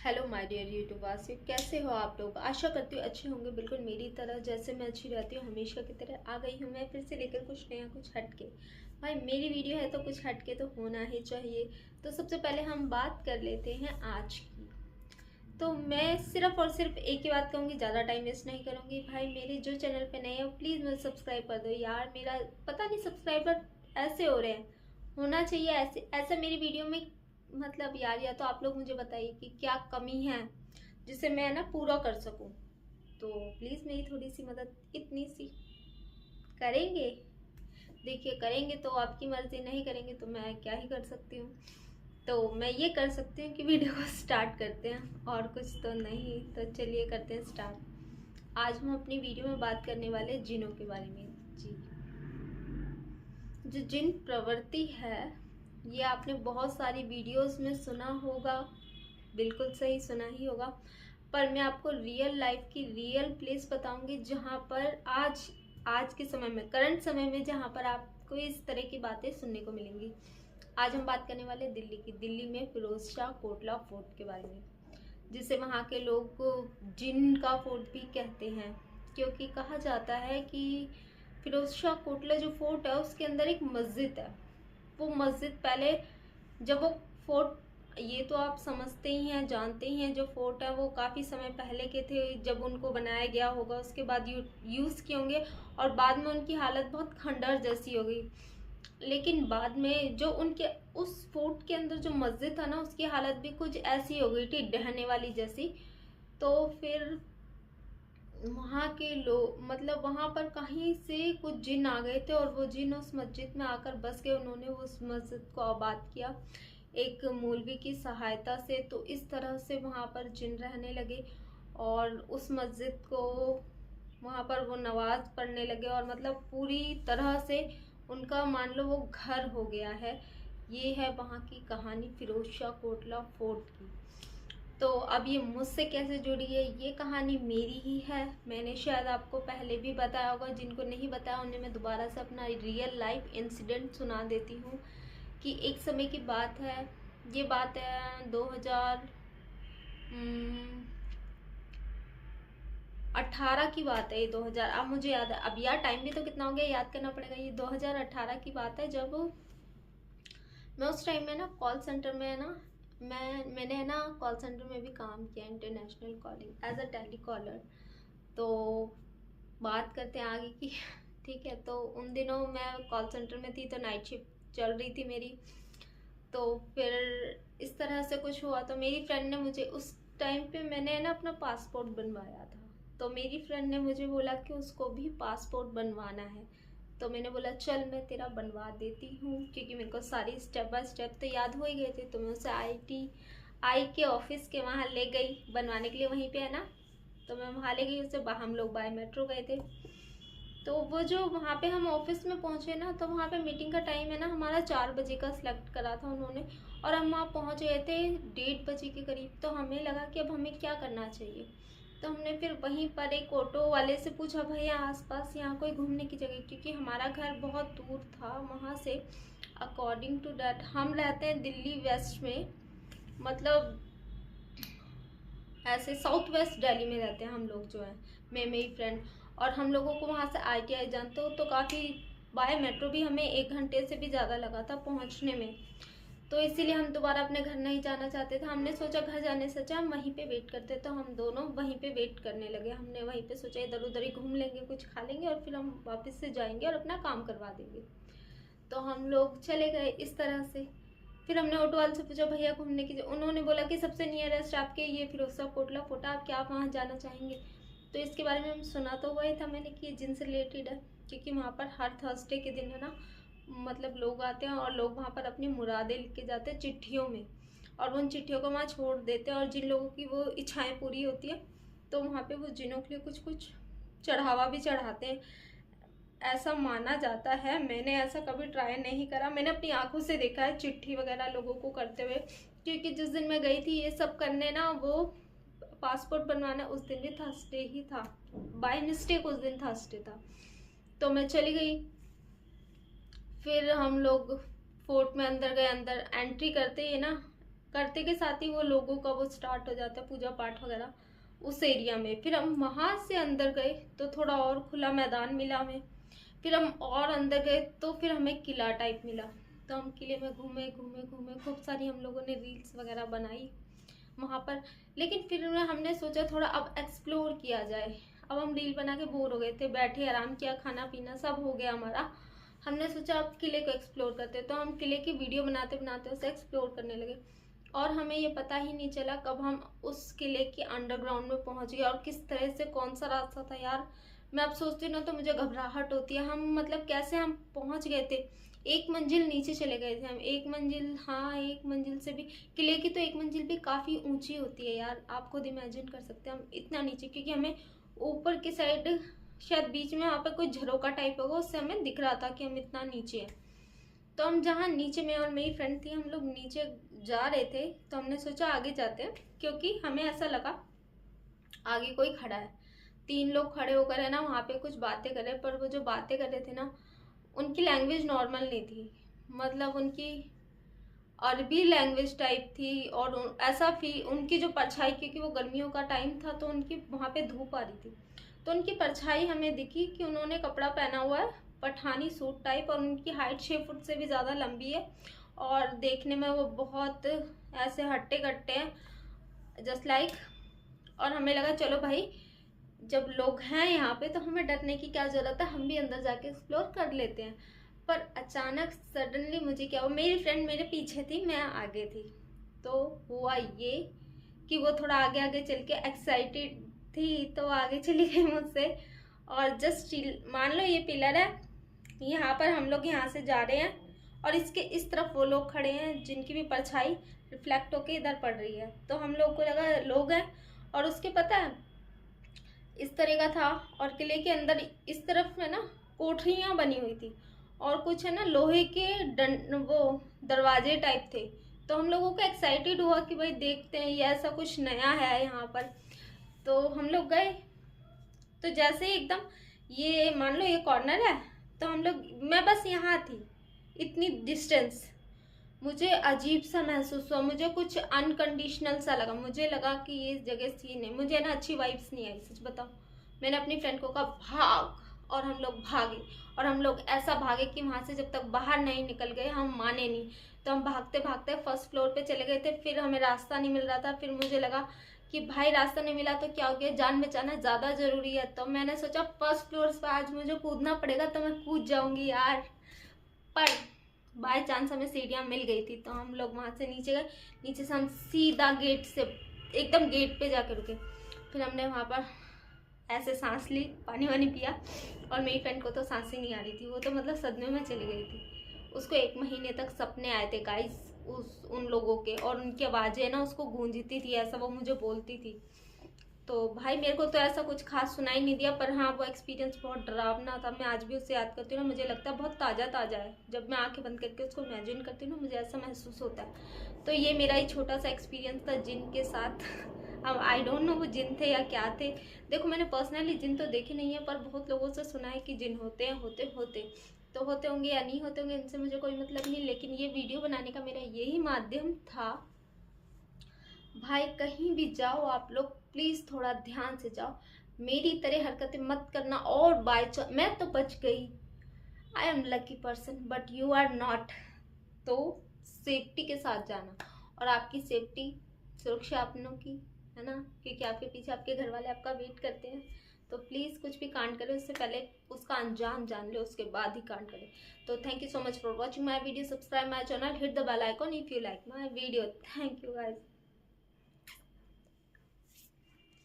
Hello my dear YouTube वासियों, कैसे हो आप लोग। आशा करती हूँ अच्छे होंगे, बिल्कुल मेरी तरह। जैसे मैं अच्छी रहती हूँ हमेशा की तरह आ गई हूँ मैं फिर से लेकर कुछ नया, कुछ हटके। भाई मेरी वीडियो है तो कुछ हटके तो होना ही चाहिए। तो सबसे पहले हम बात कर लेते हैं आज की। तो मैं सिर्फ और सिर्फ एक ही बात कहूँगी, ज़्यादा टाइम वेस्ट नहीं करूँगी। भाई मेरे जो चैनल पे नए हो प्लीज़ मुझे सब्सक्राइब कर दो यार। मेरा पता नहीं सब्सक्राइबर ऐसे हो रहे हैं, होना चाहिए ऐसे ऐसा मेरी वीडियो में। मतलब यार, या तो आप लोग मुझे बताइए कि क्या कमी है जिसे मैं ना पूरा कर सकूं। तो प्लीज़ मेरी थोड़ी सी मदद इतनी सी करेंगे। देखिए, करेंगे तो आपकी मर्जी, नहीं करेंगे तो मैं क्या ही कर सकती हूँ। तो मैं ये कर सकती हूँ कि वीडियो को स्टार्ट करते हैं, और कुछ तो नहीं। तो चलिए करते हैं स्टार्ट। आज हम अपनी वीडियो में बात करने वाले जिनों के बारे में। जी, जो जिन प्रवृत्ति है ये आपने बहुत सारी वीडियोस में सुना होगा, बिल्कुल सही सुना ही होगा। पर मैं आपको रियल लाइफ की रियल प्लेस बताऊंगी जहाँ पर आज के समय में, करंट समय में, जहाँ पर आपको इस तरह की बातें सुनने को मिलेंगी। आज हम बात करने वाले दिल्ली की। दिल्ली में फिरोज शाह कोटला फोर्ट के बारे में, जिसे वहाँ के लोग जिन का फोर्ट भी कहते हैं। क्योंकि कहा जाता है कि फिरोज शाह कोटला जो फोर्ट है उसके अंदर एक मस्जिद है। वो मस्जिद पहले, जब वो फोर्ट, ये तो आप समझते ही हैं, जानते ही हैं, जो फोर्ट है वो काफ़ी समय पहले के थे जब उनको बनाया गया होगा। उसके बाद यूज़ किए होंगे और बाद में उनकी हालत बहुत खंडर जैसी हो गई। लेकिन बाद में जो उनके उस फोर्ट के अंदर जो मस्जिद था ना, उसकी हालत भी कुछ ऐसी हो गई थी, ढहने वाली जैसी। तो फिर वहाँ के लोग, मतलब वहाँ पर कहीं से कुछ जिन आ गए थे और वो जिन उस मस्जिद में आकर बस गए। उन्होंने उस मस्जिद को आबाद किया एक मौलवी की सहायता से। तो इस तरह से वहाँ पर जिन रहने लगे और उस मस्जिद को, वहाँ पर वो नमाज पढ़ने लगे और मतलब पूरी तरह से उनका, मान लो, वो घर हो गया है। ये है वहाँ की कहानी फिरोज शाह कोटला फोर्ट की। तो अब ये मुझसे कैसे जुड़ी है, ये कहानी मेरी ही है। मैंने शायद आपको पहले भी बताया होगा, जिनको नहीं बताया उन्हें मैं दोबारा से अपना रियल लाइफ इंसिडेंट सुना देती हूँ। कि एक समय की बात है, ये बात है 2018 की बात है। ये 2000, अब मुझे याद है, अब यार टाइम भी तो कितना हो गया, याद करना पड़ेगा। ये 2018 की बात है, जब मैं उस टाइम में ना कॉल सेंटर में है ना, मैंने है ना कॉल सेंटर में भी काम किया, international calling as a telecaller. तो बात करते हैं आगे की। ठीक है, तो उन दिनों मैं कॉल सेंटर में थी, तो नाइट शिफ्ट चल रही थी मेरी। तो फिर इस तरह से कुछ हुआ, तो मेरी फ्रेंड ने मुझे उस टाइम पे, मैंने है ना अपना पासपोर्ट बनवाया था। तो मेरी फ्रेंड ने मुझे बोला कि उसको भी पासपोर्ट बनवाना है। तो मैंने बोला चल मैं तेरा बनवा देती हूँ, क्योंकि मेरे को सारी स्टेप बाय स्टेप तो याद हो ही गए थे। तो मैं उसे आई के ऑफिस के वहाँ ले गई बनवाने के लिए, वहीं पे है ना। तो मैं वहाँ ले गई उसे, हम लोग बाय मेट्रो गए थे। तो वो जो वहाँ पे हम ऑफिस में पहुँचे ना, तो वहाँ पे मीटिंग का टाइम है ना हमारा 4 बजे का सिलेक्ट करा था उन्होंने। और हम वहाँ पहुँच गए थे 1:30 बजे के करीब। तो हमें लगा कि अब हमें क्या करना चाहिए। तो हमने फिर वहीं पर एक ऑटो वाले से पूछा, भैया आसपास यहाँ कोई घूमने की जगह, क्योंकि हमारा घर बहुत दूर था वहाँ से। अकॉर्डिंग टू डैट, हम रहते हैं दिल्ली वेस्ट में, मतलब ऐसे साउथ वेस्ट दिल्ली में रहते हैं हम लोग जो हैं, मैं मेरी फ्रेंड। और हम लोगों को वहाँ से ITI जानते हो, तो काफ़ी बाय मेट्रो भी हमें 1 घंटे से भी ज़्यादा लगा था पहुँचने में। तो इसीलिए हम दोबारा अपने घर नहीं जाना चाहते थे। हमने सोचा घर जाने से अच्छा हम वहीं पे वेट करते। तो हम दोनों वहीं पे वेट करने लगे। हमने वहीं पे सोचा इधर उधर ही घूम लेंगे, कुछ खा लेंगे और फिर हम वापस से जाएंगे और अपना काम करवा देंगे। तो हम लोग चले गए इस तरह से। फिर हमने ऑटो वाले से पूछा, भैया घूमने की, उन्होंने बोला कि सबसे नियरेस्ट आपके ये फिरोज शाह कोटला फोर्ट, आप क्या आप वहाँ जाना चाहेंगे। तो इसके बारे में हम सुना तो हुआ ही था मैंने कि जिनसे रिलेटेड है, क्योंकि वहाँ पर हर थर्सडे के दिन है ना, मतलब लोग आते हैं और लोग वहाँ पर अपनी मुरादें लिख के जाते हैं चिट्ठियों में, और उन चिट्ठियों को वहाँ छोड़ देते हैं। और जिन लोगों की वो इच्छाएं पूरी होती है, तो वहाँ पे वो जिनों के लिए कुछ कुछ चढ़ावा भी चढ़ाते हैं, ऐसा माना जाता है। मैंने ऐसा कभी ट्राई नहीं करा, मैंने अपनी आंखों से देखा है चिट्ठी वगैरह लोगों को करते हुए। क्योंकि जिस दिन मैं गई थी ये सब करने ना, वो पासपोर्ट बनवाना, उस दिन भी थर्सडे ही था, बाय मिस्टेक उस दिन थर्सडे था। तो मैं चली गई। फिर हम लोग फोर्ट में अंदर गए। अंदर एंट्री करते ही ना, करते के साथ ही वो लोगों का वो स्टार्ट हो जाता है पूजा पाठ वगैरह उस एरिया में। फिर हम वहाँ से अंदर गए तो थोड़ा और खुला मैदान मिला हमें। फिर हम और अंदर गए तो फिर हमें किला टाइप मिला। तो हम किले में घूमे घूमे घूमे, खूब सारी हम लोगों ने रील्स वगैरह बनाई वहाँ पर। लेकिन फिर हमने सोचा थोड़ा अब एक्सप्लोर किया जाए। अब हम रील बना के बोर हो गए थे, बैठे आराम किया, खाना पीना सब हो गया हमारा। हमने सोचा अब किले को एक्सप्लोर करते, तो हम किले की वीडियो बनाते बनाते उसे एक्सप्लोर करने लगे। और हमें ये पता ही नहीं चला कब हम उस किले के अंडरग्राउंड में पहुंच गए और किस तरह से, कौन सा रास्ता था यार। मैं अब सोचती हूँ ना तो मुझे घबराहट होती है। हम मतलब कैसे हम पहुंच गए थे, एक मंजिल नीचे चले गए थे हम, एक मंजिल, हाँ एक मंजिल से भी, किले की तो एक मंजिल भी काफ़ी ऊंची होती है यार, आप खुद इमेजिन कर सकते हैं हम इतना नीचे। क्योंकि हमें ऊपर की साइड शायद बीच में वहाँ पर कोई झरोका टाइप होगा, उससे हमें दिख रहा था कि हम इतना नीचे हैं। तो हम जहाँ नीचे, में और मेरी फ्रेंड थी, हम लोग नीचे जा रहे थे। तो हमने सोचा आगे जाते हैं, क्योंकि हमें ऐसा लगा आगे कोई खड़ा है। 3 लोग खड़े होकर है ना वहाँ पे कुछ बातें कर रहे, पर वो जो बातें कर रहे थे ना उनकी लैंग्वेज नॉर्मल नहीं थी, मतलब उनकी अरबी लैंग्वेज टाइप थी। और ऐसा फी उनकी जो परछाई, क्योंकि वो गर्मियों का टाइम था तो उनकी वहाँ पे धूप आ रही थी, तो उनकी परछाई हमें दिखी कि उन्होंने कपड़ा पहना हुआ है पठानी सूट टाइप, और उनकी हाइट 6 फुट से भी ज़्यादा लंबी है। और देखने में वो बहुत ऐसे हट्टे कट्टे हैं, जस्ट लाइक। और हमें लगा चलो भाई जब लोग हैं यहाँ पे तो हमें डरने की क्या ज़रूरत है, हम भी अंदर जाके एक्सप्लोर कर लेते हैं। पर अचानक सडनली मुझे क्या हुआ, मेरी फ्रेंड मेरे पीछे थी, मैं आगे थी। तो हुआ ये कि वो थोड़ा आगे आगे चल के एक्साइटेड थी तो आगे चली गई मुझसे। और जस्ट मान लो ये पिलर है, यहाँ पर हम लोग यहाँ से जा रहे हैं और इसके इस तरफ वो लोग खड़े हैं जिनकी भी परछाई रिफ्लेक्ट होके इधर पड़ रही है। तो हम लोग को लगा लोग हैं, और उसके पता है इस तरह का था। और किले के अंदर इस तरफ में ना कोठरियाँ बनी हुई थी और कुछ है ना लोहे के वो दरवाजे टाइप थे। तो हम लोगों को एक्साइटेड हुआ कि भाई देखते हैं ये ऐसा कुछ नया है यहाँ पर। तो हम लोग गए, तो जैसे ही एकदम ये मान लो ये कॉर्नर है, तो हम लोग, मैं बस यहाँ थी इतनी डिस्टेंस, मुझे अजीब सा महसूस हुआ, मुझे कुछ अनकंडीशनल सा लगा। मुझे लगा कि ये जगह सीन है, मुझे ना अच्छी वाइब्स नहीं आई, सच बताओ। मैंने अपनी फ्रेंड को कहा भाग, और हम लोग भागे। और हम लोग ऐसा भागे कि वहाँ से जब तक बाहर नहीं निकल गए हम माने नहीं। तो हम भागते भागते फर्स्ट फ्लोर पे चले गए थे, फिर हमें रास्ता नहीं मिल रहा था। फिर मुझे लगा कि भाई रास्ता नहीं मिला तो क्या हो गया, जान बचाना ज़्यादा ज़रूरी है। तो मैंने सोचा फर्स्ट फ्लोर पर आज मुझे कूदना पड़ेगा, तो मैं कूद जाऊँगी यार। पर बाय चांस हमें सीढ़ियाँ मिल गई थी, तो हम लोग वहाँ से नीचे गए। नीचे से हम सीधा गेट से एकदम गेट पे जाके रुके। फिर हमने वहाँ पर ऐसे सांस ली, पानी वानी पिया। और मेरी फ्रेंड को तो सांस ही नहीं आ रही थी, वो तो मतलब सदमे में चली गई थी। उसको 1 महीने तक सपने आए थे गाइस उन लोगों के, और उनकी आवाज़ें ना उसको गूंजती थी, ऐसा वो मुझे बोलती थी। तो भाई मेरे को तो ऐसा कुछ खास सुनाई नहीं दिया, पर हाँ वो एक्सपीरियंस बहुत डरावना था। मैं आज भी उसे याद करती हूँ ना, मुझे लगता है बहुत ताज़ा ताज़ा है। जब मैं आंखें बंद करके उसको इमेजिन करती हूँ ना, मुझे ऐसा महसूस होता है। तो ये मेरा ही छोटा सा एक्सपीरियंस था जिन के साथ। अब आई डोंट नो वो जिन थे या क्या थे। देखो मैंने पर्सनली जिन तो देखे नहीं है, पर बहुत लोगों से सुना है कि जिन होते हैं, होते तो होते होंगे या नहीं होते होंगे, इनसे मुझे कोई मतलब नहीं। लेकिन ये वीडियो बनाने का मेरा यही माध्यम था। भाई कहीं भी जाओ आप लोग प्लीज़ थोड़ा ध्यान से जाओ, मेरी तरह हरकतें मत करना। और बाय चांस मैं तो बच गई, I am lucky person, but you are not. तो सेफ्टी के साथ जाना, और आपकी सेफ्टी, सुरक्षा अपनों की है ना, क्योंकि आपके पीछे आपके घर वाले आपका वेट करते हैं। तो प्लीज़ कुछ भी कांड करो उससे पहले उसका अंजाम जान लो, उसके बाद ही कांड करें। तो thank you so much for watching my video, subscribe my channel, hit the bell icon if you like my video. Thank you guys.